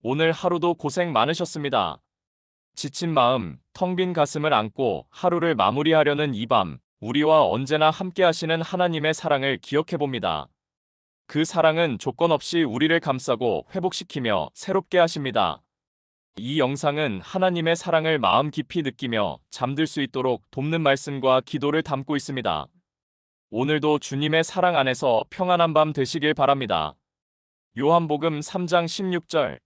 오늘 하루도 고생 많으셨습니다. 지친 마음, 텅 빈 가슴을 안고 하루를 마무리하려는 이 밤, 우리와 언제나 함께 하시는 하나님의 사랑을 기억해 봅니다. 그 사랑은 조건 없이 우리를 감싸고 회복시키며 새롭게 하십니다. 이 영상은 하나님의 사랑을 마음 깊이 느끼며 잠들 수 있도록 돕는 말씀과 기도를 담고 있습니다. 오늘도 주님의 사랑 안에서 평안한 밤 되시길 바랍니다. 요한복음 3장 16절.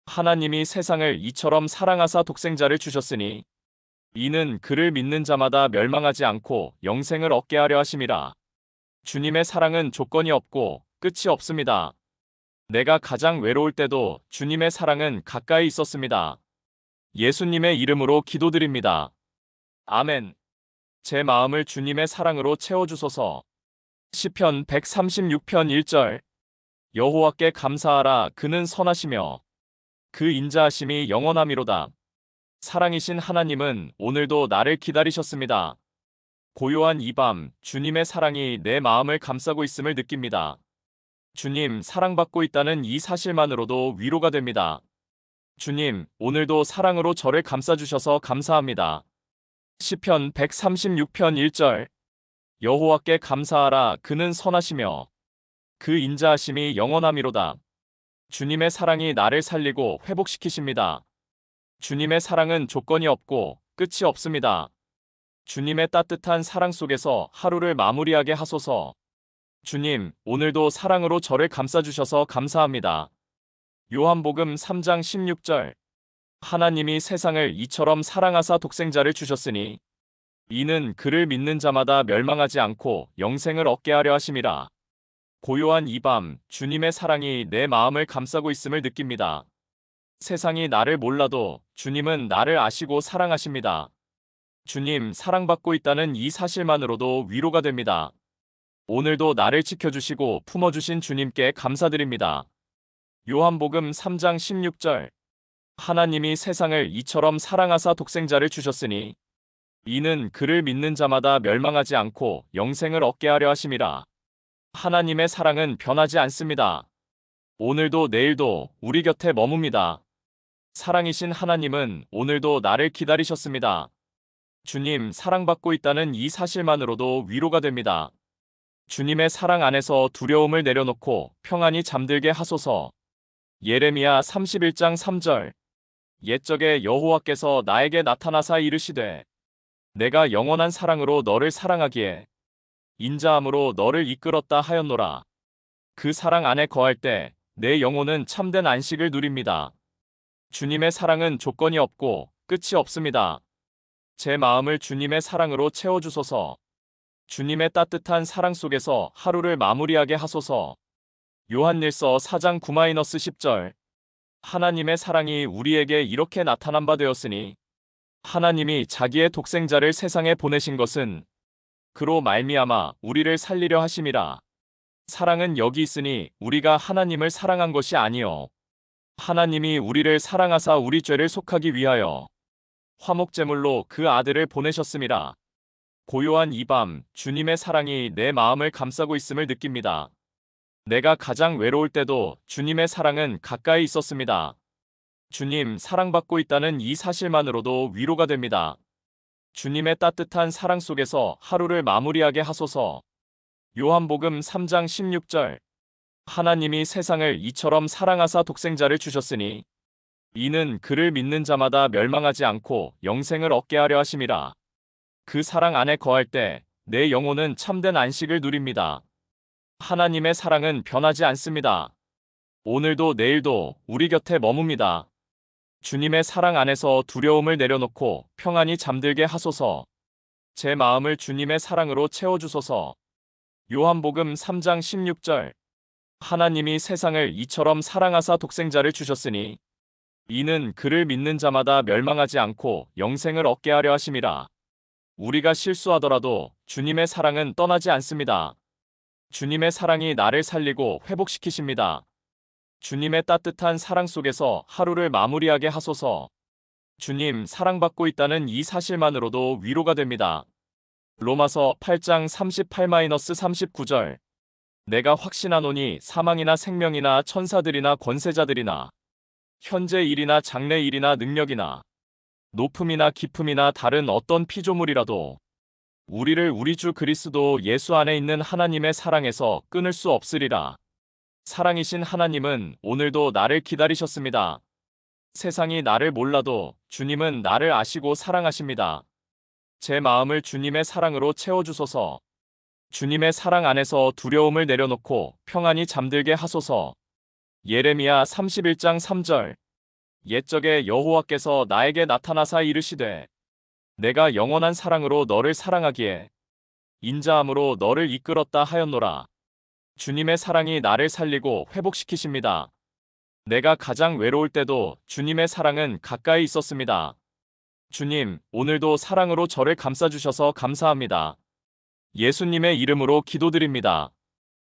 하나님이 세상을 이처럼 사랑하사 독생자를 주셨으니 이는 그를 믿는 자마다 멸망하지 않고 영생을 얻게 하려 하심이라. 주님의 사랑은 조건이 없고 끝이 없습니다. 내가 가장 외로울 때도 주님의 사랑은 가까이 있었습니다. 예수님의 이름으로 기도드립니다. 아멘. 제 마음을 주님의 사랑으로 채워주소서. 시편 136편 1절. 여호와께 감사하라. 그는 선하시며 그 인자하심이 영원하미로다. 사랑이신 하나님은 오늘도 나를 기다리셨습니다. 고요한 이 밤, 주님의 사랑이 내 마음을 감싸고 있음을 느낍니다. 주님, 사랑받고 있다는 이 사실만으로도 위로가 됩니다. 주님, 오늘도 사랑으로 저를 감싸주셔서 감사합니다. 시편 136편 1절. 여호와께 감사하라. 그는 선하시며 그 인자하심이 영원하미로다. 주님의 사랑이 나를 살리고 회복시키십니다. 주님의 사랑은 조건이 없고 끝이 없습니다. 주님의 따뜻한 사랑 속에서 하루를 마무리하게 하소서. 주님, 오늘도 사랑으로 저를 감싸주셔서 감사합니다. 요한복음 3장 16절. 하나님이 세상을 이처럼 사랑하사 독생자를 주셨으니 이는 그를 믿는 자마다 멸망하지 않고 영생을 얻게 하려 하심이라. 고요한 이 밤, 주님의 사랑이 내 마음을 감싸고 있음을 느낍니다. 세상이 나를 몰라도 주님은 나를 아시고 사랑하십니다. 주님, 사랑받고 있다는 이 사실만으로도 위로가 됩니다. 오늘도 나를 지켜주시고 품어주신 주님께 감사드립니다. 요한복음 3장 16절. 하나님이 세상을 이처럼 사랑하사 독생자를 주셨으니 이는 그를 믿는 자마다 멸망하지 않고 영생을 얻게 하려 하심이라. 하나님의 사랑은 변하지 않습니다. 오늘도 내일도 우리 곁에 머뭅니다. 사랑이신 하나님은 오늘도 나를 기다리셨습니다. 주님, 사랑받고 있다는 이 사실만으로도 위로가 됩니다. 주님의 사랑 안에서 두려움을 내려놓고 평안히 잠들게 하소서. 예레미야 31장 3절. 옛적에 여호와께서 나에게 나타나사 이르시되 내가 영원한 사랑으로 너를 사랑하기에 인자함으로 너를 이끌었다 하였노라. 그 사랑 안에 거할 때 내 영혼은 참된 안식을 누립니다. 주님의 사랑은 조건이 없고 끝이 없습니다. 제 마음을 주님의 사랑으로 채워주소서. 주님의 따뜻한 사랑 속에서 하루를 마무리하게 하소서. 요한일서 4장 9-10절. 하나님의 사랑이 우리에게 이렇게 나타난 바 되었으니 하나님이 자기의 독생자를 세상에 보내신 것은 그로 말미암아 우리를 살리려 하심이라. 사랑은 여기 있으니 우리가 하나님을 사랑한 것이 아니요 하나님이 우리를 사랑하사 우리 죄를 속하기 위하여 화목제물로 그 아들을 보내셨음이라. 고요한 이 밤, 주님의 사랑이 내 마음을 감싸고 있음을 느낍니다. 내가 가장 외로울 때도 주님의 사랑은 가까이 있었습니다. 주님, 사랑받고 있다는 이 사실만으로도 위로가 됩니다. 주님의 따뜻한 사랑 속에서 하루를 마무리하게 하소서. 요한복음 3장 16절. 하나님이 세상을 이처럼 사랑하사 독생자를 주셨으니 이는 그를 믿는 자마다 멸망하지 않고 영생을 얻게 하려 하심이라. 그 사랑 안에 거할 때 내 영혼은 참된 안식을 누립니다. 하나님의 사랑은 변하지 않습니다. 오늘도 내일도 우리 곁에 머뭅니다. 주님의 사랑 안에서 두려움을 내려놓고 평안히 잠들게 하소서. 제 마음을 주님의 사랑으로 채워주소서. 요한복음 3장 16절. 하나님이 세상을 이처럼 사랑하사 독생자를 주셨으니 이는 그를 믿는 자마다 멸망하지 않고 영생을 얻게 하려 하심이라. 우리가 실수하더라도 주님의 사랑은 떠나지 않습니다. 주님의 사랑이 나를 살리고 회복시키십니다. 주님의 따뜻한 사랑 속에서 하루를 마무리하게 하소서. 주님, 사랑받고 있다는 이 사실만으로도 위로가 됩니다. 로마서 8장 38-39절. 내가 확신하노니 사망이나 생명이나 천사들이나 권세자들이나 현재 일이나 장래 일이나 능력이나 높음이나 깊음이나 다른 어떤 피조물이라도 우리를 우리 주 그리스도 예수 안에 있는 하나님의 사랑에서 끊을 수 없으리라. 사랑이신 하나님은 오늘도 나를 기다리셨습니다. 세상이 나를 몰라도 주님은 나를 아시고 사랑하십니다. 제 마음을 주님의 사랑으로 채워주소서. 주님의 사랑 안에서 두려움을 내려놓고 평안히 잠들게 하소서. 예레미야 31장 3절. 옛적에 여호와께서 나에게 나타나사 이르시되 내가 영원한 사랑으로 너를 사랑하기에 인자함으로 너를 이끌었다 하였노라. 주님의 사랑이 나를 살리고 회복시키십니다. 내가 가장 외로울 때도 주님의 사랑은 가까이 있었습니다. 주님, 오늘도 사랑으로 저를 감싸주셔서 감사합니다. 예수님의 이름으로 기도드립니다.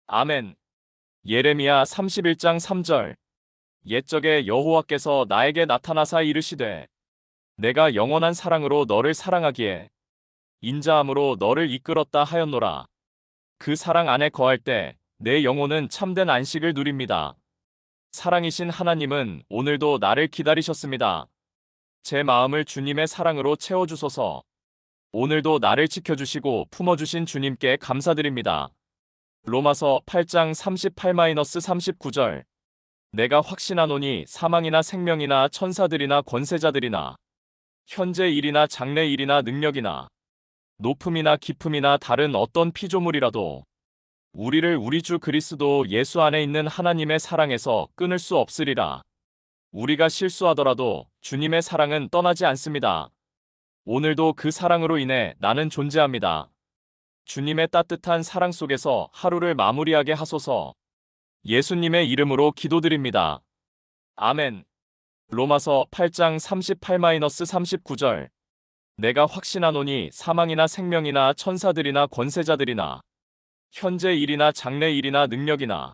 아멘. 예레미야 31장 3절. 옛적에 여호와께서 나에게 나타나사 이르시되 내가 영원한 사랑으로 너를 사랑하기에 인자함으로 너를 이끌었다 하였노라. 그 사랑 안에 거할 때 내 영혼은 참된 안식을 누립니다. 사랑이신 하나님은 오늘도 나를 기다리셨습니다. 제 마음을 주님의 사랑으로 채워주소서. 오늘도 나를 지켜주시고 품어주신 주님께 감사드립니다. 로마서 8장 38-39절. 내가 확신하노니 사망이나 생명이나 천사들이나 권세자들이나 현재 일이나 장래 일이나 능력이나 높음이나 깊음이나 다른 어떤 피조물이라도 우리를 우리 주 그리스도 예수 안에 있는 하나님의 사랑에서 끊을 수 없으리라. 우리가 실수하더라도 주님의 사랑은 떠나지 않습니다. 오늘도 그 사랑으로 인해 나는 존재합니다. 주님의 따뜻한 사랑 속에서 하루를 마무리하게 하소서. 예수님의 이름으로 기도드립니다. 아멘. 로마서 8장 38-39절. 내가 확신하노니 사망이나 생명이나 천사들이나 권세자들이나 현재 일이나 장래 일이나 능력이나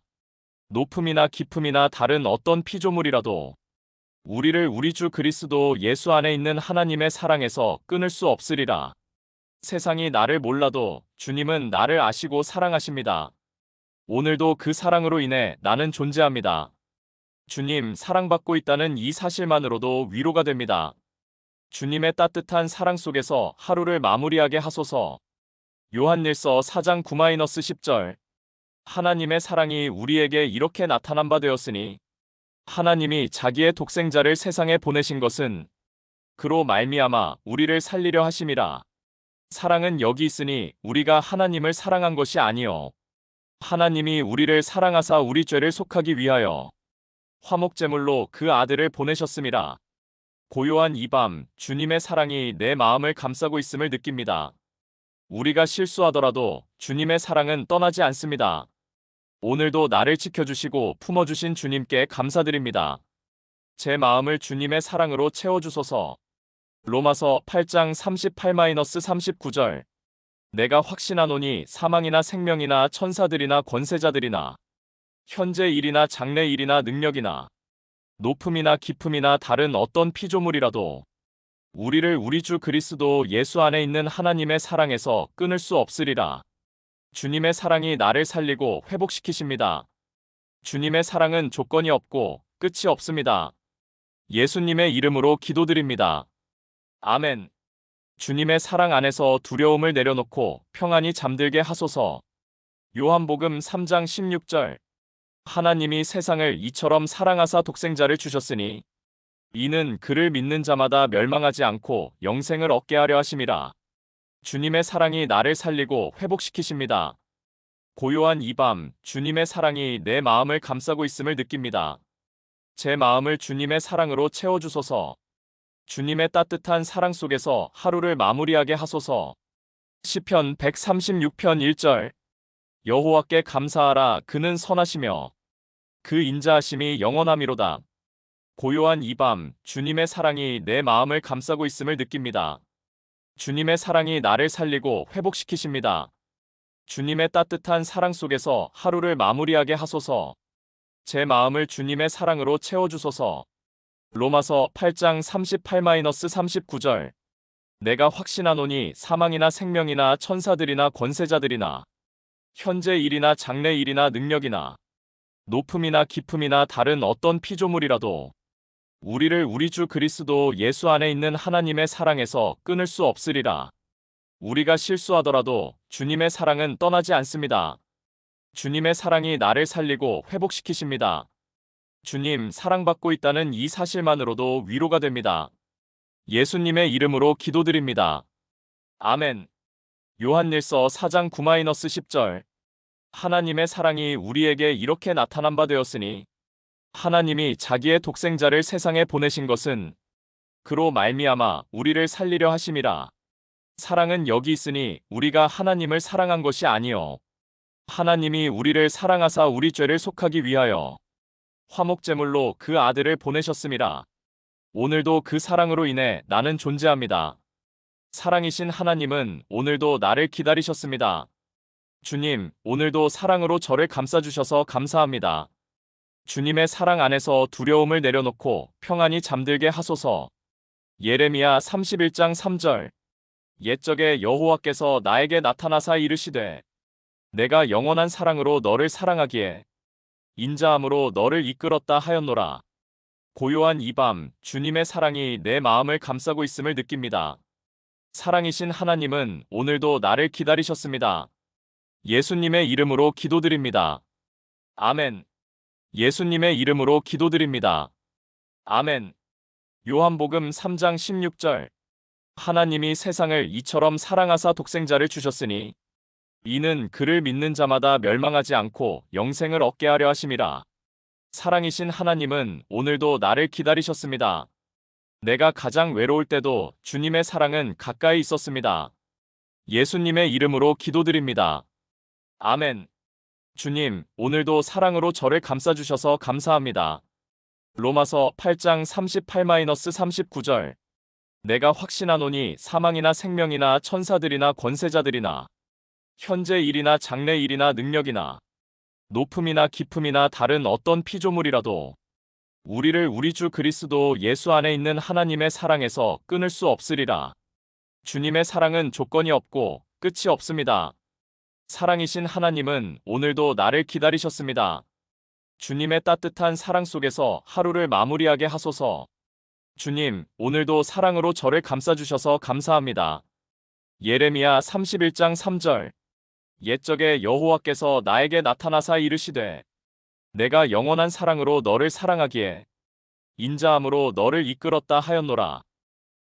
높음이나 깊음이나 다른 어떤 피조물이라도 우리를 우리 주 그리스도 예수 안에 있는 하나님의 사랑에서 끊을 수 없으리라. 세상이 나를 몰라도 주님은 나를 아시고 사랑하십니다. 오늘도 그 사랑으로 인해 나는 존재합니다. 주님, 사랑받고 있다는 이 사실만으로도 위로가 됩니다. 주님의 따뜻한 사랑 속에서 하루를 마무리하게 하소서. 요한일서 4장 9-10절. 하나님의 사랑이 우리에게 이렇게 나타난 바 되었으니 하나님이 자기의 독생자를 세상에 보내신 것은 그로 말미암아 우리를 살리려 하심이라. 사랑은 여기 있으니 우리가 하나님을 사랑한 것이 아니요 하나님이 우리를 사랑하사 우리 죄를 속하기 위하여 화목제물로 그 아들을 보내셨음이라. 고요한 이 밤 주님의 사랑이 내 마음을 감싸고 있음을 느낍니다. 우리가 실수하더라도 주님의 사랑은 떠나지 않습니다. 오늘도 나를 지켜주시고 품어주신 주님께 감사드립니다. 제 마음을 주님의 사랑으로 채워주소서. 로마서 8장 38-39절. 내가 확신하노니 사망이나 생명이나 천사들이나 권세자들이나 현재 일이나 장래 일이나 능력이나 높음이나 깊음이나 다른 어떤 피조물이라도 우리를 우리 주 그리스도 예수 안에 있는 하나님의 사랑에서 끊을 수 없으리라. 주님의 사랑이 나를 살리고 회복시키십니다. 주님의 사랑은 조건이 없고 끝이 없습니다. 예수님의 이름으로 기도드립니다. 아멘. 주님의 사랑 안에서 두려움을 내려놓고 평안히 잠들게 하소서. 요한복음 3장 16절. 하나님이 세상을 이처럼 사랑하사 독생자를 주셨으니 이는 그를 믿는 자마다 멸망하지 않고 영생을 얻게 하려 하심이라. 주님의 사랑이 나를 살리고 회복시키십니다. 고요한 이 밤 주님의 사랑이 내 마음을 감싸고 있음을 느낍니다. 제 마음을 주님의 사랑으로 채워주소서. 주님의 따뜻한 사랑 속에서 하루를 마무리하게 하소서. 시편 136편 1절. 여호와께 감사하라. 그는 선하시며 그 인자하심이 영원함이로다. 고요한 이 밤 주님의 사랑이 내 마음을 감싸고 있음을 느낍니다. 주님의 사랑이 나를 살리고 회복시키십니다. 주님의 따뜻한 사랑 속에서 하루를 마무리하게 하소서. 제 마음을 주님의 사랑으로 채워주소서. 로마서 8장 38-39절. 내가 확신하노니 사망이나 생명이나 천사들이나 권세자들이나 현재 일이나 장래 일이나 능력이나 높음이나 깊음이나 다른 어떤 피조물이라도 우리를 우리 주 그리스도 예수 안에 있는 하나님의 사랑에서 끊을 수 없으리라. 우리가 실수하더라도 주님의 사랑은 떠나지 않습니다. 주님의 사랑이 나를 살리고 회복시키십니다. 주님 사랑받고 있다는 이 사실만으로도 위로가 됩니다. 예수님의 이름으로 기도드립니다. 아멘. 요한일서 4장 9-10절. 하나님의 사랑이 우리에게 이렇게 나타난 바 되었으니 하나님이 자기의 독생자를 세상에 보내신 것은 그로 말미암아 우리를 살리려 하심이라. 사랑은 여기 있으니 우리가 하나님을 사랑한 것이 아니요 하나님이 우리를 사랑하사 우리 죄를 속하기 위하여 화목제물로 그 아들을 보내셨음이라. 오늘도 그 사랑으로 인해 나는 존재합니다. 사랑이신 하나님은 오늘도 나를 기다리셨습니다. 주님, 오늘도 사랑으로 저를 감싸주셔서 감사합니다. 주님의 사랑 안에서 두려움을 내려놓고 평안히 잠들게 하소서. 예레미야 31장 3절. 옛적에 여호와께서 나에게 나타나사 이르시되 내가 영원한 사랑으로 너를 사랑하기에 인자함으로 너를 이끌었다 하였노라. 고요한 이 밤 주님의 사랑이 내 마음을 감싸고 있음을 느낍니다. 사랑이신 하나님은 오늘도 나를 기다리셨습니다. 예수님의 이름으로 기도드립니다. 아멘. 예수님의 이름으로 기도드립니다. 아멘. 요한복음 3장 16절. 하나님이 세상을 이처럼 사랑하사 독생자를 주셨으니 이는 그를 믿는 자마다 멸망하지 않고 영생을 얻게 하려 하심이라. 사랑이신 하나님은 오늘도 나를 기다리셨습니다. 내가 가장 외로울 때도 주님의 사랑은 가까이 있었습니다. 예수님의 이름으로 기도드립니다. 아멘. 주님, 오늘도 사랑으로 저를 감싸주셔서 감사합니다. 로마서 8장 38-39절. 내가 확신하노니 사망이나 생명이나 천사들이나 권세자들이나 현재 일이나 장래 일이나 능력이나 높음이나 깊음이나 다른 어떤 피조물이라도 우리를 우리 주 그리스도 예수 안에 있는 하나님의 사랑에서 끊을 수 없으리라. 주님의 사랑은 조건이 없고 끝이 없습니다. 사랑이신 하나님은 오늘도 나를 기다리셨습니다. 주님의 따뜻한 사랑 속에서 하루를 마무리하게 하소서. 주님, 오늘도 사랑으로 저를 감싸주셔서 감사합니다. 예레미야 31장 3절. 옛적에 여호와께서 나에게 나타나사 이르시되 내가 영원한 사랑으로 너를 사랑하기에 인자함으로 너를 이끌었다 하였노라.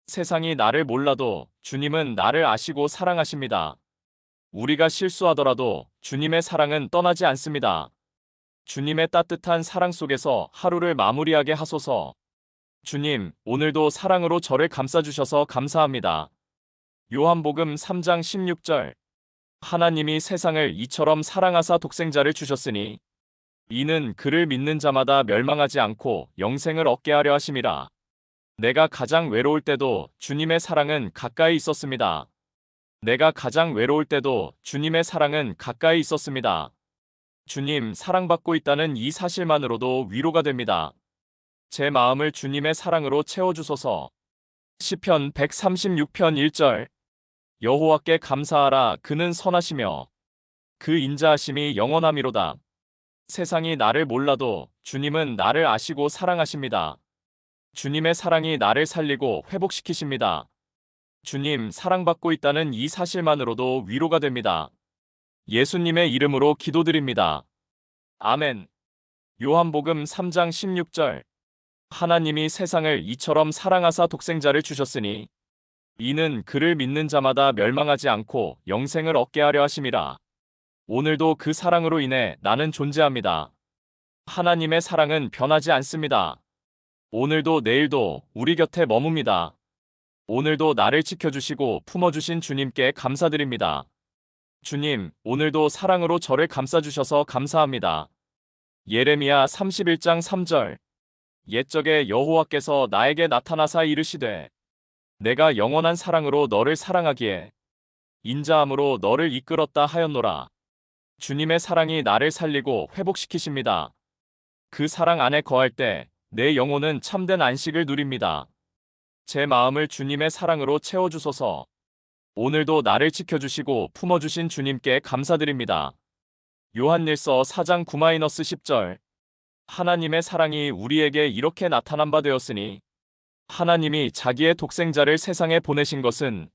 세상이 나를 몰라도 주님은 나를 아시고 사랑하십니다. 우리가 실수하더라도 주님의 사랑은 떠나지 않습니다. 주님의 따뜻한 사랑 속에서 하루를 마무리하게 하소서. 주님, 오늘도 사랑으로 저를 감싸주셔서 감사합니다. 요한복음 3장 16절. 하나님이 세상을 이처럼 사랑하사 독생자를 주셨으니 이는 그를 믿는 자마다 멸망하지 않고 영생을 얻게 하려 하심이라. 내가 가장 외로울 때도 주님의 사랑은 가까이 있었습니다. 내가 가장 외로울 때도 주님의 사랑은 가까이 있었습니다. 주님 사랑받고 있다는 이 사실만으로도 위로가 됩니다. 제 마음을 주님의 사랑으로 채워주소서. 시편 136편 1절. 여호와께 감사하라. 그는 선하시며 그 인자하심이 영원함이로다. 세상이 나를 몰라도 주님은 나를 아시고 사랑하십니다. 주님의 사랑이 나를 살리고 회복시키십니다. 주님 사랑받고 있다는 이 사실만으로도 위로가 됩니다. 예수님의 이름으로 기도드립니다. 아멘. 요한복음 3장 16절. 하나님이 세상을 이처럼 사랑하사 독생자를 주셨으니 이는 그를 믿는 자마다 멸망하지 않고 영생을 얻게 하려 하심이라. 오늘도 그 사랑으로 인해 나는 존재합니다. 하나님의 사랑은 변하지 않습니다. 오늘도 내일도 우리 곁에 머뭅니다. 오늘도 나를 지켜주시고 품어주신 주님께 감사드립니다. 주님, 오늘도 사랑으로 저를 감싸주셔서 감사합니다. 예레미야 31장 3절. 옛적에 여호와께서 나에게 나타나사 이르시되 내가 영원한 사랑으로 너를 사랑하기에 인자함으로 너를 이끌었다 하였노라. 주님의 사랑이 나를 살리고 회복시키십니다. 그 사랑 안에 거할 때 내 영혼은 참된 안식을 누립니다. 제 마음을 주님의 사랑으로 채워주소서. 오늘도 나를 지켜주시고 품어주신 주님께 감사드립니다. 요한일서 4장 9-10절. 하나님의 사랑이 우리에게 이렇게 나타난 바 되었으니 하나님이 자기의 독생자를 세상에 보내신 것은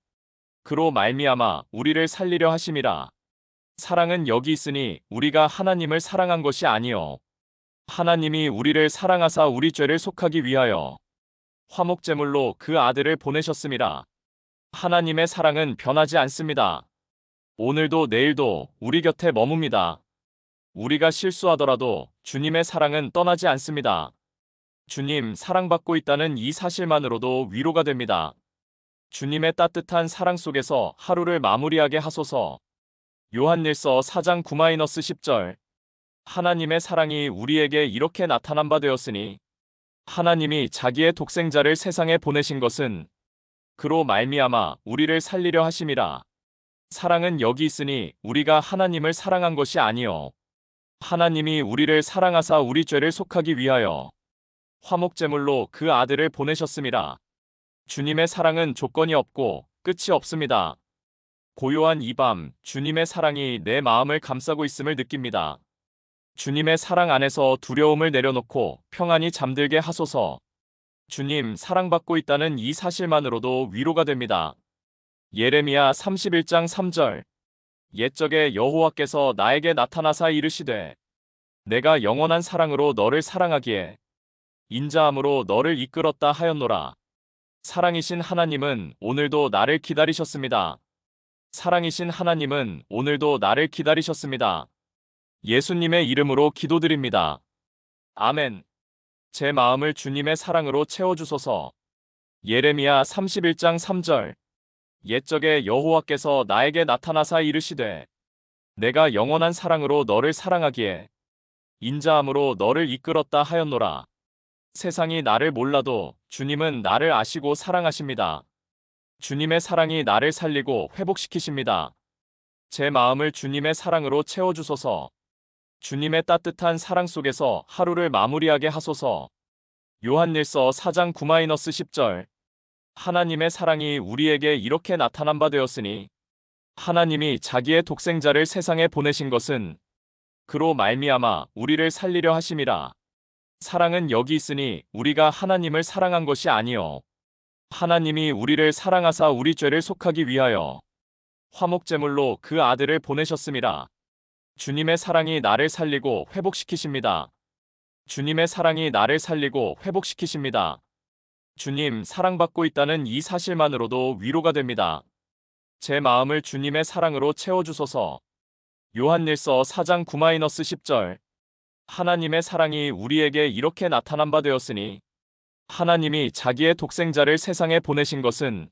그로 말미암아 우리를 살리려 하심이라. 사랑은 여기 있으니 우리가 하나님을 사랑한 것이 아니요 하나님이 우리를 사랑하사 우리 죄를 속하기 위하여 화목제물로 그 아들을 보내셨음이라. 하나님의 사랑은 변하지 않습니다. 오늘도 내일도 우리 곁에 머뭅니다. 우리가 실수하더라도 주님의 사랑은 떠나지 않습니다. 주님 사랑받고 있다는 이 사실만으로도 위로가 됩니다. 주님의 따뜻한 사랑 속에서 하루를 마무리하게 하소서. 요한일서 4장 9-10절. 하나님의 사랑이 우리에게 이렇게 나타난 바 되었으니 하나님이 자기의 독생자를 세상에 보내신 것은 그로 말미암아 우리를 살리려 하심이라. 사랑은 여기 있으니 우리가 하나님을 사랑한 것이 아니요 하나님이 우리를 사랑하사 우리 죄를 속하기 위하여 화목제물로 그 아들을 보내셨음이라. 주님의 사랑은 조건이 없고 끝이 없습니다. 고요한 이 밤 주님의 사랑이 내 마음을 감싸고 있음을 느낍니다. 주님의 사랑 안에서 두려움을 내려놓고 평안히 잠들게 하소서. 주님 사랑받고 있다는 이 사실만으로도 위로가 됩니다. 예레미야 31장 3절. 옛적에 여호와께서 나에게 나타나사 이르시되 내가 영원한 사랑으로 너를 사랑하기에 인자함으로 너를 이끌었다 하였노라. 사랑이신 하나님은 오늘도 나를 기다리셨습니다. 사랑이신 하나님은 오늘도 나를 기다리셨습니다. 예수님의 이름으로 기도드립니다. 아멘. 제 마음을 주님의 사랑으로 채워주소서. 예레미야 31장 3절. 옛적에 여호와께서 나에게 나타나사 이르시되 내가 영원한 사랑으로 너를 사랑하기에 인자함으로 너를 이끌었다 하였노라. 세상이 나를 몰라도 주님은 나를 아시고 사랑하십니다. 주님의 사랑이 나를 살리고 회복시키십니다. 제 마음을 주님의 사랑으로 채워주소서. 주님의 따뜻한 사랑 속에서 하루를 마무리하게 하소서. 요한일서 4장 9-10절. 하나님의 사랑이 우리에게 이렇게 나타난 바 되었으니 하나님이 자기의 독생자를 세상에 보내신 것은 그로 말미암아 우리를 살리려 하심이라. 사랑은 여기 있으니 우리가 하나님을 사랑한 것이 아니요 하나님이 우리를 사랑하사 우리 죄를 속하기 위하여 화목제물로 그 아들을 보내셨음이라. 주님의 사랑이 나를 살리고 회복시키십니다. 주님의 사랑이 나를 살리고 회복시키십니다. 주님 사랑받고 있다는 이 사실만으로도 위로가 됩니다. 제 마음을 주님의 사랑으로 채워주소서. 요한일서 4장 9-10절. 하나님의 사랑이 우리에게 이렇게 나타난 바 되었으니 하나님이 자기의 독생자를 세상에 보내신 것은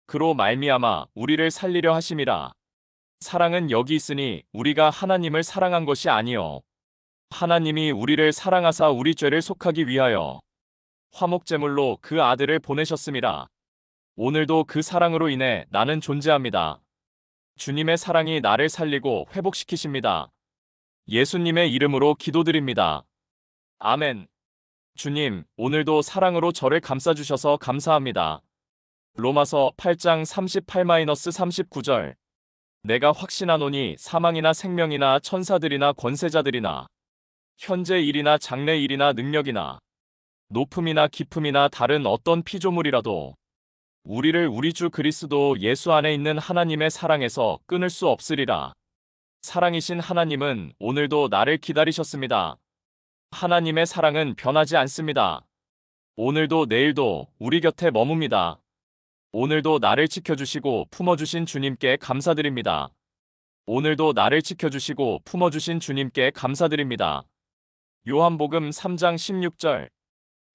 그로 말미암아 우리를 살리려 하심이라. 사랑은 여기 있으니 우리가 하나님을 사랑한 것이 아니요 하나님이 우리를 사랑하사 우리 죄를 속하기 위하여 화목제물로 그 아들을 보내셨음이라. 오늘도 그 사랑으로 인해 나는 존재합니다. 주님의 사랑이 나를 살리고 회복시키십니다. 예수님의 이름으로 기도드립니다. 아멘. 주님, 오늘도 사랑으로 저를 감싸주셔서 감사합니다. 로마서 8장 38-39절. 내가 확신하노니 사망이나 생명이나 천사들이나 권세자들이나 현재 일이나 장래 일이나 능력이나 높음이나 깊음이나 다른 어떤 피조물이라도 우리를 우리 주 그리스도 예수 안에 있는 하나님의 사랑에서 끊을 수 없으리라. 사랑이신 하나님은 오늘도 나를 기다리셨습니다. 하나님의 사랑은 변하지 않습니다. 오늘도 내일도 우리 곁에 머뭅니다. 오늘도 나를 지켜주시고 품어주신 주님께 감사드립니다. 오늘도 나를 지켜주시고 품어주신 주님께 감사드립니다. 요한복음 3장 16절.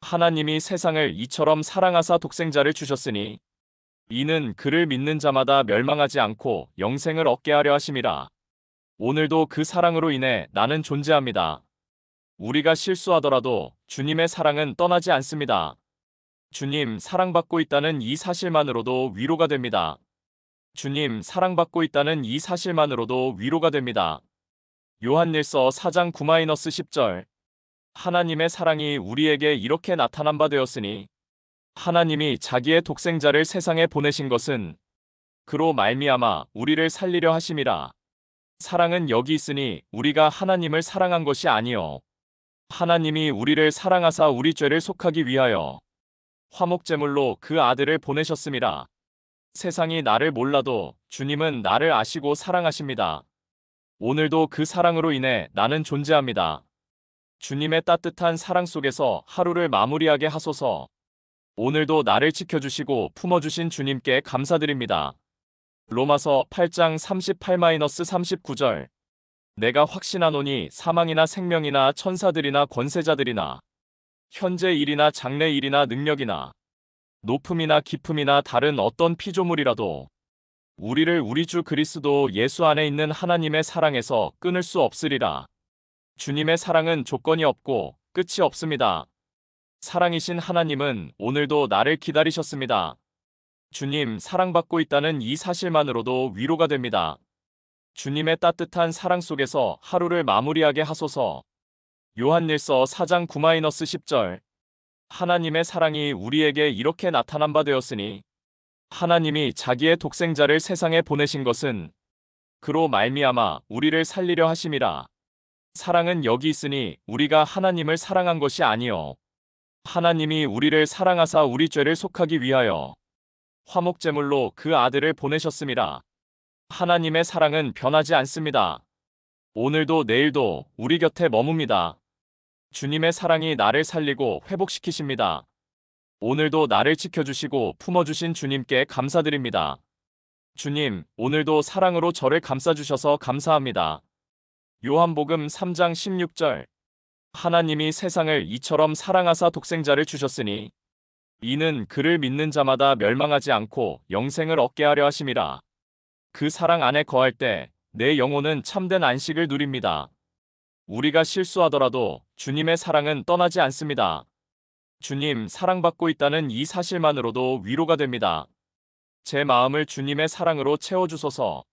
하나님이 세상을 이처럼 사랑하사 독생자를 주셨으니 이는 그를 믿는 자마다 멸망하지 않고 영생을 얻게 하려 하심이라. 오늘도 그 사랑으로 인해 나는 존재합니다. 우리가 실수하더라도 주님의 사랑은 떠나지 않습니다. 주님 사랑받고 있다는 이 사실만으로도 위로가 됩니다. 주님 사랑받고 있다는 이 사실만으로도 위로가 됩니다. 요한일서 4장 9-10절. 하나님의 사랑이 우리에게 이렇게 나타난 바 되었으니 하나님이 자기의 독생자를 세상에 보내신 것은 그로 말미암아 우리를 살리려 하심이라. 사랑은 여기 있으니 우리가 하나님을 사랑한 것이 아니요 하나님이 우리를 사랑하사 우리 죄를 속하기 위하여 화목제물로 그 아들을 보내셨습니다. 세상이 나를 몰라도 주님은 나를 아시고 사랑하십니다. 오늘도 그 사랑으로 인해 나는 존재합니다. 주님의 따뜻한 사랑 속에서 하루를 마무리하게 하소서. 오늘도 나를 지켜주시고 품어주신 주님께 감사드립니다. 로마서 8장 38-39절. 내가 확신하노니 사망이나 생명이나 천사들이나 권세자들이나 현재 일이나 장래 일이나 능력이나 높음이나 깊음이나 다른 어떤 피조물이라도 우리를 우리 주 그리스도 예수 안에 있는 하나님의 사랑에서 끊을 수 없으리라. 주님의 사랑은 조건이 없고 끝이 없습니다. 사랑이신 하나님은 오늘도 나를 기다리셨습니다. 주님, 사랑받고 있다는 이 사실만으로도 위로가 됩니다. 주님의 따뜻한 사랑 속에서 하루를 마무리하게 하소서. 요한일서 4장 9-10절. 하나님의 사랑이 우리에게 이렇게 나타난 바 되었으니 하나님이 자기의 독생자를 세상에 보내신 것은 그로 말미암아 우리를 살리려 하심이라. 사랑은 여기 있으니 우리가 하나님을 사랑한 것이 아니요 하나님이 우리를 사랑하사 우리 죄를 속하기 위하여 화목제물로 그 아들을 보내셨음이라. 하나님의 사랑은 변하지 않습니다. 오늘도 내일도 우리 곁에 머뭅니다. 주님의 사랑이 나를 살리고 회복시키십니다. 오늘도 나를 지켜주시고 품어주신 주님께 감사드립니다. 주님, 오늘도 사랑으로 저를 감싸주셔서 감사합니다. 요한복음 3장 16절. 하나님이 세상을 이처럼 사랑하사 독생자를 주셨으니 이는 그를 믿는 자마다 멸망하지 않고 영생을 얻게 하려 하심이라. 그 사랑 안에 거할 때 내 영혼은 참된 안식을 누립니다. 우리가 실수하더라도 주님의 사랑은 떠나지 않습니다. 주님, 사랑받고 있다는 이 사실만으로도 위로가 됩니다. 제 마음을 주님의 사랑으로 채워주소서.